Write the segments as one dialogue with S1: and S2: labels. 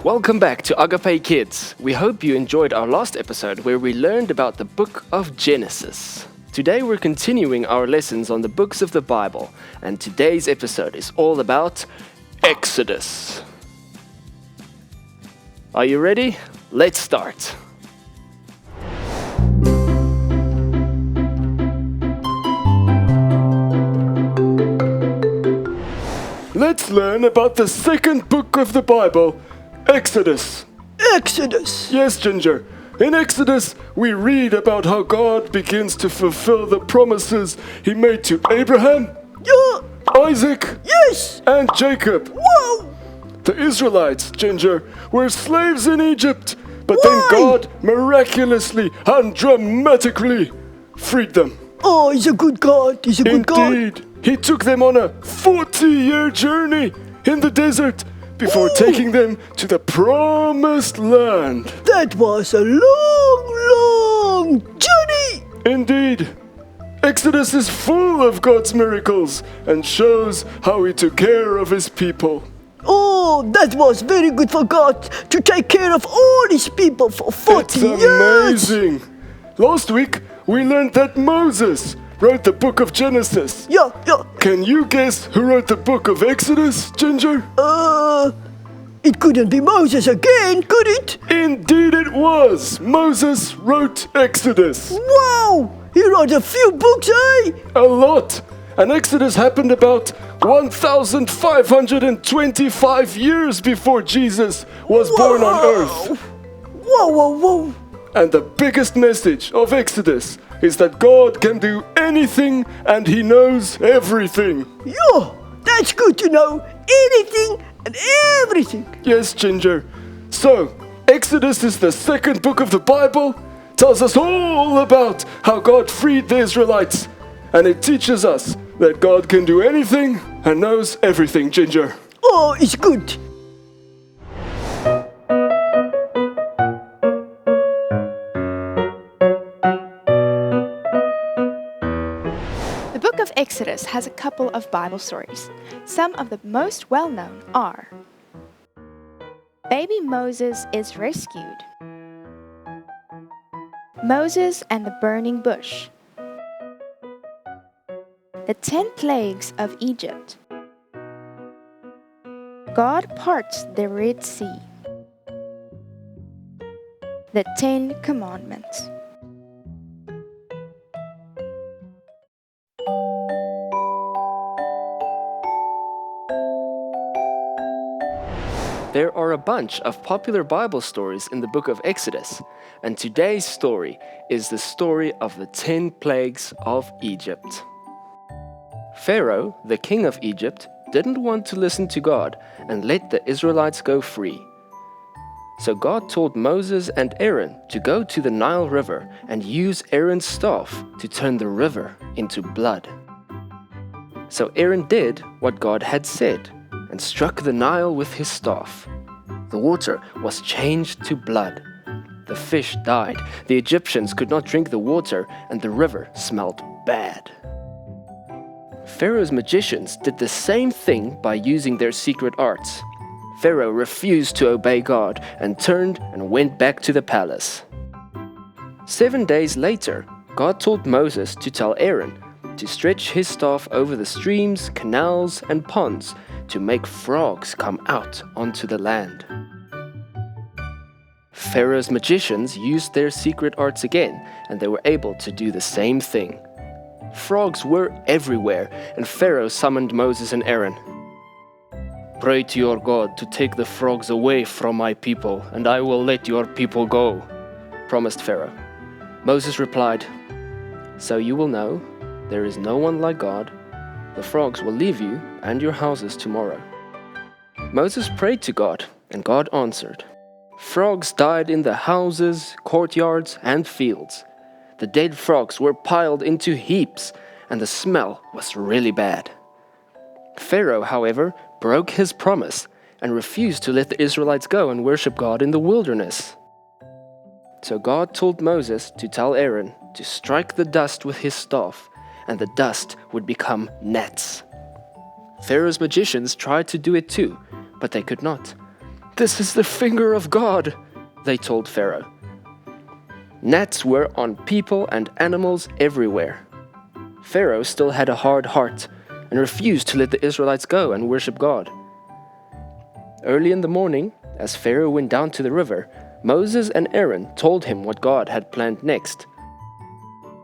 S1: Welcome back to Agapé Kids. We hope you enjoyed our last episode where we learned about the book of Genesis. Today we're continuing our lessons on the books of the Bible, and today's episode is all about Exodus. Are you ready? Let's start. Let's learn about the second book of the Bible, Exodus.
S2: Exodus.
S1: Yes, Ginger. In Exodus, we read about how God begins to fulfill the promises he made to Abraham,
S2: Yeah.
S1: Isaac,
S2: Yes.
S1: and Jacob.
S2: Wow.
S1: The Israelites, Ginger, were slaves in Egypt, but
S2: Why?
S1: then God miraculously and dramatically freed them.
S2: Oh, he's a good God. He's a good God.
S1: Indeed, he took them on a 40-year journey in the desert before
S2: Ooh.
S1: taking them to the promised land.
S2: That was a long journey.
S1: Indeed, Exodus is full of God's miracles and shows how he took care of his people.
S2: Oh, that was very good for God to take care of all his people for 40
S1: It's
S2: years.
S1: amazing. Last week, we learned that Moses wrote the book of Genesis.
S2: Yeah.
S1: Can you guess who wrote the book of Exodus, Ginger?
S2: It couldn't be Moses again, could it?
S1: Indeed it was. Moses wrote Exodus.
S2: Wow, he wrote a few books, eh?
S1: A lot. And Exodus happened about 1,525 years before Jesus was born on earth.
S2: Whoa.
S1: And the biggest message of Exodus is that God can do anything and he knows everything.
S2: Yeah, that's good to know. Anything and everything.
S1: Yes, Ginger. So, Exodus is the second book of the Bible, tells us all about how God freed the Israelites, and it teaches us that God can do anything and knows everything, Ginger.
S2: Oh, it's good.
S3: The book of Exodus has a couple of Bible stories. Some of the most well-known are: Baby Moses is rescued, Moses and the burning bush, the 10 plagues of Egypt, God parts the Red Sea, the 10 Commandments.
S1: There are a bunch of popular Bible stories in the book of Exodus, and today's story is the story of the 10 plagues of Egypt. Pharaoh, the king of Egypt, didn't want to listen to God and let the Israelites go free. So God told Moses and Aaron to go to the Nile River and use Aaron's staff to turn the river into blood. So Aaron did what God had said and struck the Nile with his staff. The water was changed to blood. The fish died, the Egyptians could not drink the water, and the river smelled bad. Pharaoh's magicians did the same thing by using their secret arts. Pharaoh refused to obey God and turned and went back to the palace. 7 days later, God told Moses to tell Aaron to stretch his staff over the streams, canals, and ponds to make frogs come out onto the land. Pharaoh's magicians used their secret arts again, and they were able to do the same thing. Frogs were everywhere, and Pharaoh summoned Moses and Aaron. "Pray to your God to take the frogs away from my people, and I will let your people go," promised Pharaoh. Moses replied, "So you will know there is no one like God. The frogs will leave you and your houses tomorrow." Moses prayed to God, and God answered. Frogs died in the houses, courtyards, and fields. The dead frogs were piled into heaps, and the smell was really bad. Pharaoh, however, broke his promise and refused to let the Israelites go and worship God in the wilderness. So God told Moses to tell Aaron to strike the dust with his staff, and the dust would become gnats. Pharaoh's magicians tried to do it too, but they could not. "This is the finger of God," they told Pharaoh. Gnats were on people and animals everywhere. Pharaoh still had a hard heart and refused to let the Israelites go and worship God. Early in the morning, as Pharaoh went down to the river, Moses and Aaron told him what God had planned next.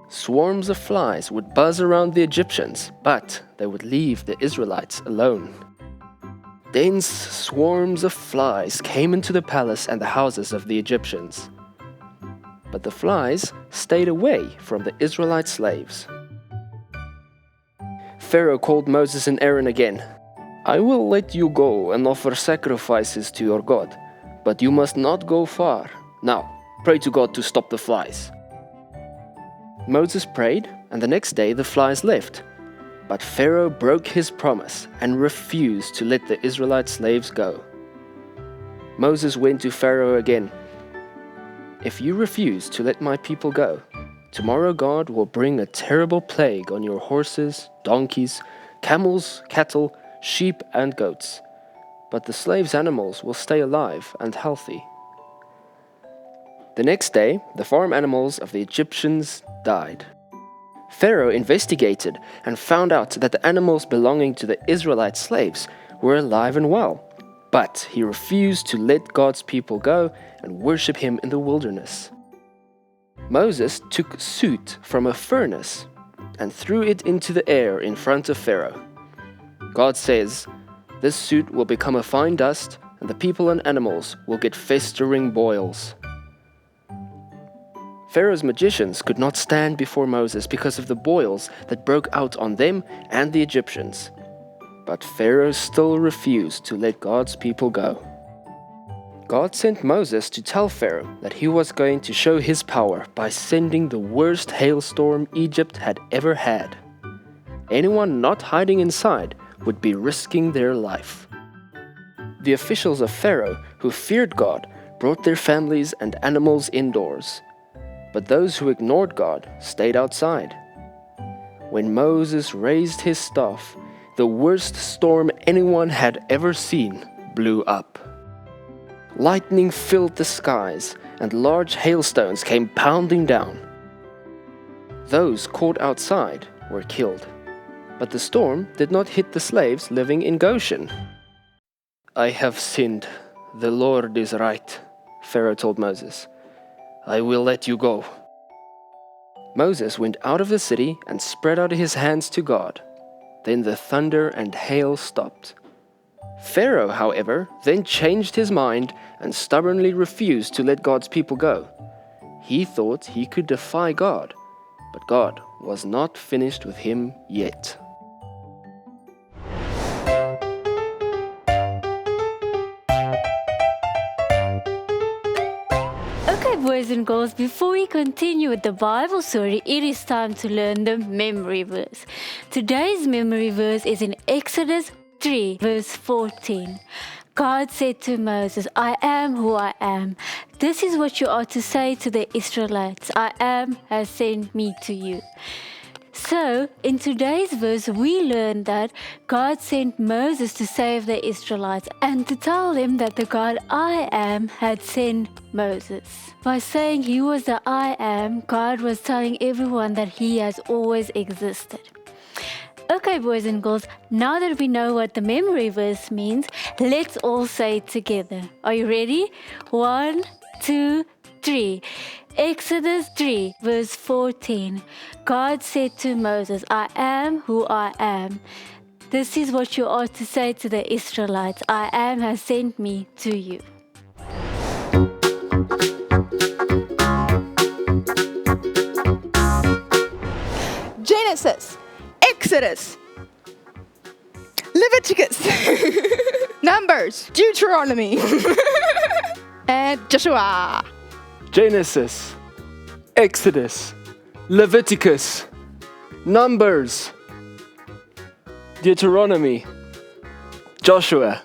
S1: Swarms of flies would buzz around the Egyptians, but they would leave the Israelites alone. Dense swarms of flies came into the palace and the houses of the Egyptians. But the flies stayed away from the Israelite slaves. Pharaoh called Moses and Aaron again. "I will let you go and offer sacrifices to your God, but you must not go far. Now, pray to God to stop the flies." Moses prayed, and the next day the flies left. But Pharaoh broke his promise and refused to let the Israelite slaves go. Moses went to Pharaoh again. "If you refuse to let my people go, tomorrow God will bring a terrible plague on your horses, donkeys, camels, cattle, sheep, and goats. But the slaves' animals will stay alive and healthy." The next day, the farm animals of the Egyptians died. Pharaoh investigated and found out that the animals belonging to the Israelite slaves were alive and well, but he refused to let God's people go and worship him in the wilderness. Moses took soot from a furnace and threw it into the air in front of Pharaoh. God says, "This soot will become a fine dust, and the people and animals will get festering boils." Pharaoh's magicians could not stand before Moses because of the boils that broke out on them and the Egyptians. But Pharaoh still refused to let God's people go. God sent Moses to tell Pharaoh that he was going to show his power by sending the worst hailstorm Egypt had ever had. Anyone not hiding inside would be risking their life. The officials of Pharaoh, who feared God, brought their families and animals indoors. But those who ignored God stayed outside. When Moses raised his staff, the worst storm anyone had ever seen blew up. Lightning filled the skies, and large hailstones came pounding down. Those caught outside were killed, but the storm did not hit the slaves living in Goshen. "I have sinned. The Lord is right," Pharaoh told Moses. "I will let you go." Moses went out of the city and spread out his hands to God. Then the thunder and hail stopped. Pharaoh, however, then changed his mind and stubbornly refused to let God's people go. He thought he could defy God, but God was not finished with him yet.
S4: Okay, boys and girls, before we continue with the Bible story, it is time to learn the memory verse. Today's memory verse is in Exodus 3, verse 14. God said to Moses, "I am who I am. This is what you are to say to the Israelites. I am has sent me to you." So, in today's verse, we learn that God sent Moses to save the Israelites and to tell them that the God I am had sent Moses. By saying he was the I am, God was telling everyone that he has always existed. Okay, boys and girls, now that we know what the memory verse means, let's all say it together. Are you ready? 1, 2, 3. Exodus 3, verse 14. God said to Moses, "I am who I am. This is what you are to say to the Israelites. I am has sent me to you."
S3: Genesis, Exodus, Leviticus, Numbers, Deuteronomy, and Joshua.
S1: Genesis, Exodus, Leviticus, Numbers, Deuteronomy, Joshua.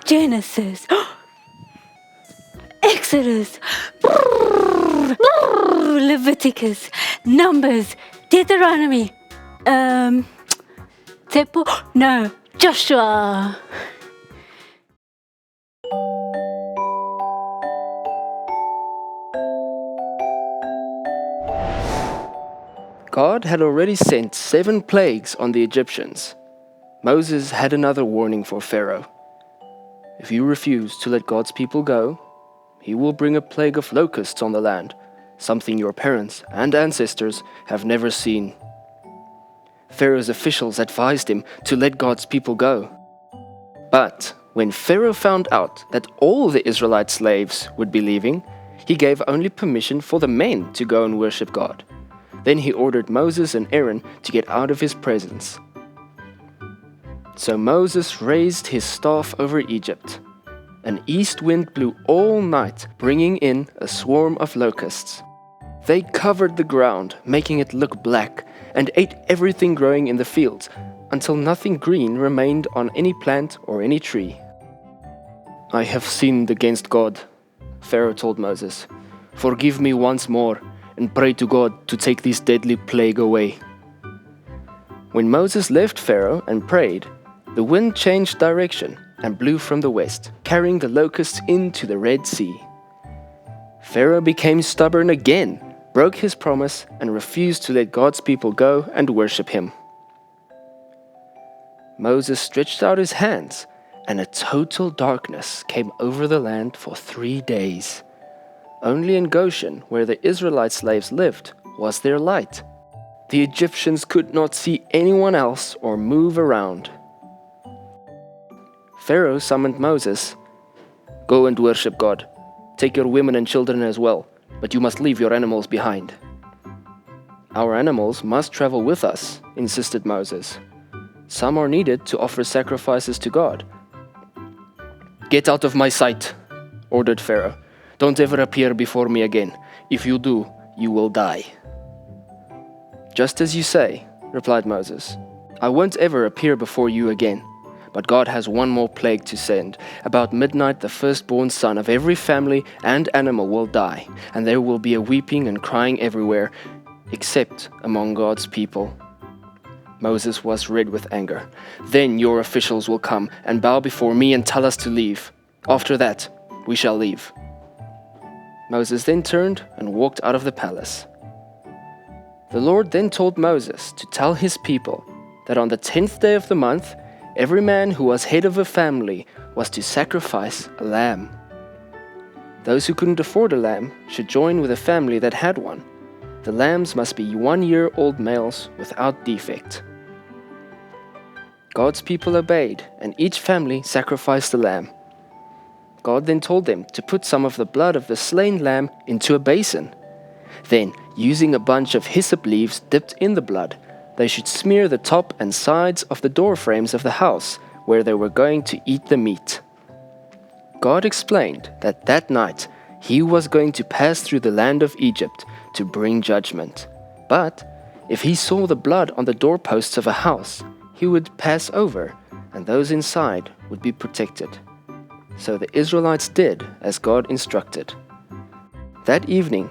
S4: Genesis, Exodus, Leviticus, Numbers, Deuteronomy. No, Joshua.
S1: God had already sent 7 plagues on the Egyptians. Moses had another warning for Pharaoh. If you refuse to let God's people go, he will bring a plague of locusts on the land, something your parents and ancestors have never seen. Pharaoh's officials advised him to let God's people go. But when Pharaoh found out that all the Israelite slaves would be leaving, he gave only permission for the men to go and worship God. Then he ordered Moses and Aaron to get out of his presence. So Moses raised his staff over Egypt. An east wind blew all night, bringing in a swarm of locusts. They covered the ground, making it look black, and ate everything growing in the fields, until nothing green remained on any plant or any tree. I have sinned against God, Pharaoh told Moses. Forgive me once more, and pray to God to take this deadly plague away. When Moses left Pharaoh and prayed, the wind changed direction and blew from the west, carrying the locusts into the Red Sea. Pharaoh became stubborn again, broke his promise, and refused to let God's people go and worship him. Moses stretched out his hands, and a total darkness came over the land for 3 days. Only in Goshen, where the Israelite slaves lived, was there light. The Egyptians could not see anyone else or move around. Pharaoh summoned Moses. Go and worship God. Take your women and children as well, but you must leave your animals behind. Our animals must travel with us, insisted Moses. Some are needed to offer sacrifices to God. Get out of my sight, ordered Pharaoh. Don't ever appear before me again. If you do, you will die. Just as you say, replied Moses. I won't ever appear before you again. But God has one more plague to send. About midnight, the firstborn son of every family and animal will die, and there will be a weeping and crying everywhere, except among God's people. Moses was red with anger. Then your officials will come and bow before me and tell us to leave. After that, we shall leave. Moses then turned and walked out of the palace. The Lord then told Moses to tell his people that on the 10th day of the month, every man who was head of a family was to sacrifice a lamb. Those who couldn't afford a lamb should join with a family that had one. The lambs must be 1-year-old males without defect. God's people obeyed, and each family sacrificed a lamb. God then told them to put some of the blood of the slain lamb into a basin. Then, using a bunch of hyssop leaves dipped in the blood, they should smear the top and sides of the door frames of the house where they were going to eat the meat. God explained that that night he was going to pass through the land of Egypt to bring judgment. But if he saw the blood on the doorposts of a house, he would pass over, and those inside would be protected. So the Israelites did as God instructed. That evening,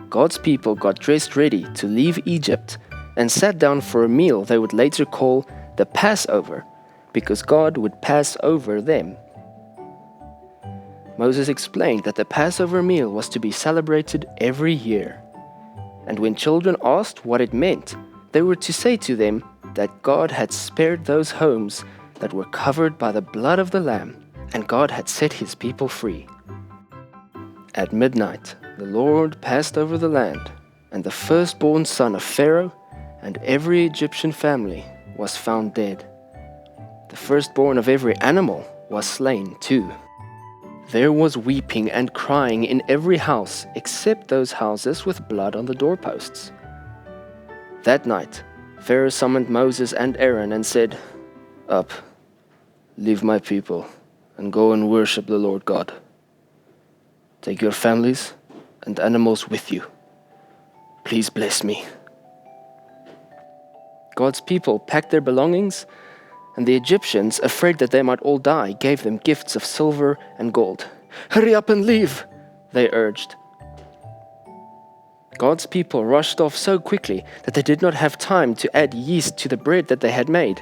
S1: God's people got dressed ready to leave Egypt and sat down for a meal they would later call the Passover, because God would pass over them. Moses explained that the Passover meal was to be celebrated every year. And when children asked what it meant, they were to say to them that God had spared those homes that were covered by the blood of the Lamb, and God had set his people free. At midnight, the Lord passed over the land, and the firstborn son of Pharaoh and every Egyptian family was found dead. The firstborn of every animal was slain too. There was weeping and crying in every house except those houses with blood on the doorposts. That night, Pharaoh summoned Moses and Aaron and said, Up, leave my people, and go and worship the Lord God. Take your families and animals with you. Please bless me. God's people packed their belongings, and the Egyptians, afraid that they might all die, gave them gifts of silver and gold. Hurry up and leave, they urged. God's people rushed off so quickly that they did not have time to add yeast to the bread that they had made.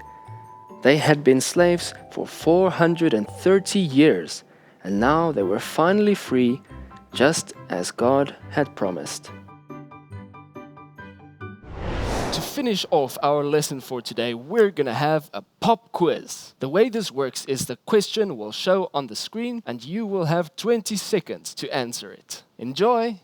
S1: They had been slaves for 430 years, and now they were finally free, just as God had promised. To finish off our lesson for today, we're going to have a pop quiz. The way this works is the question will show on the screen and you will have 20 seconds to answer it. Enjoy!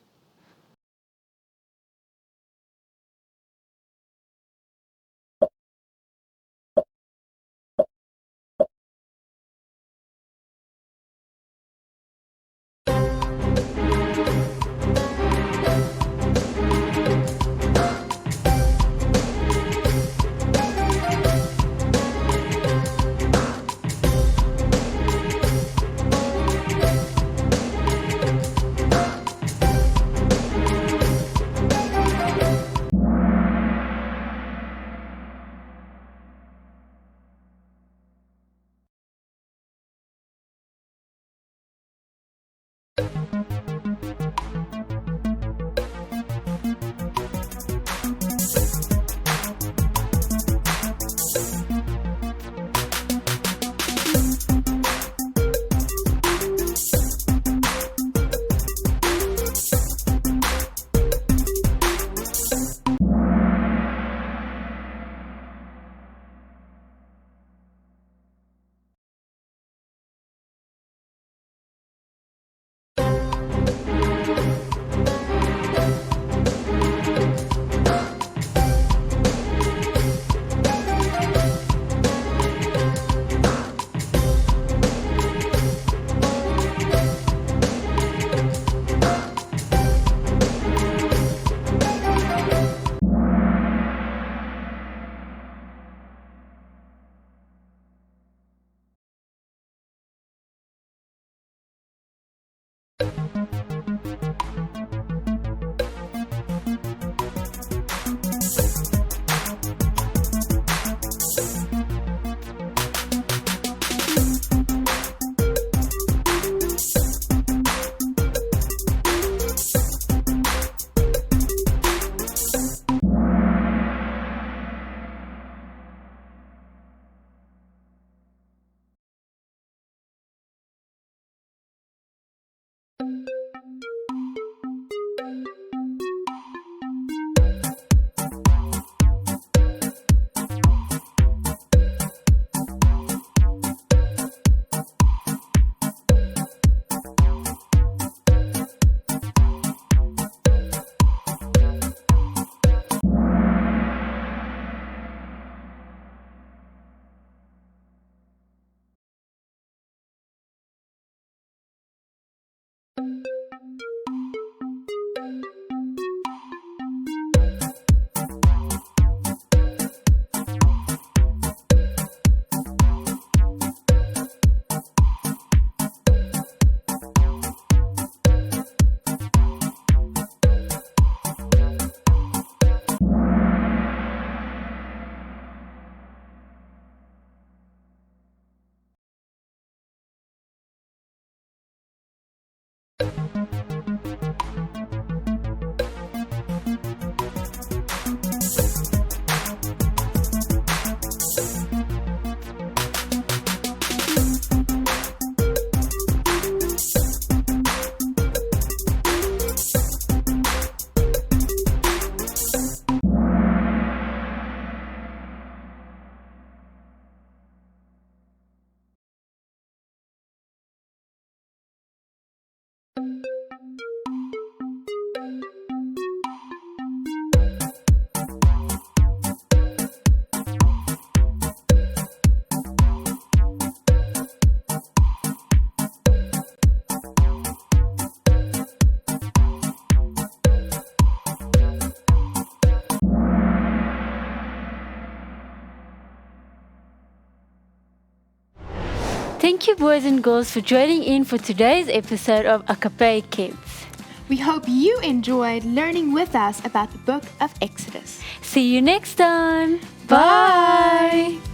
S4: Thank you, boys and girls, for joining in for today's episode of Agapé Kids.
S3: We hope you enjoyed learning with us about the book of Exodus.
S4: See you next time.
S3: Bye!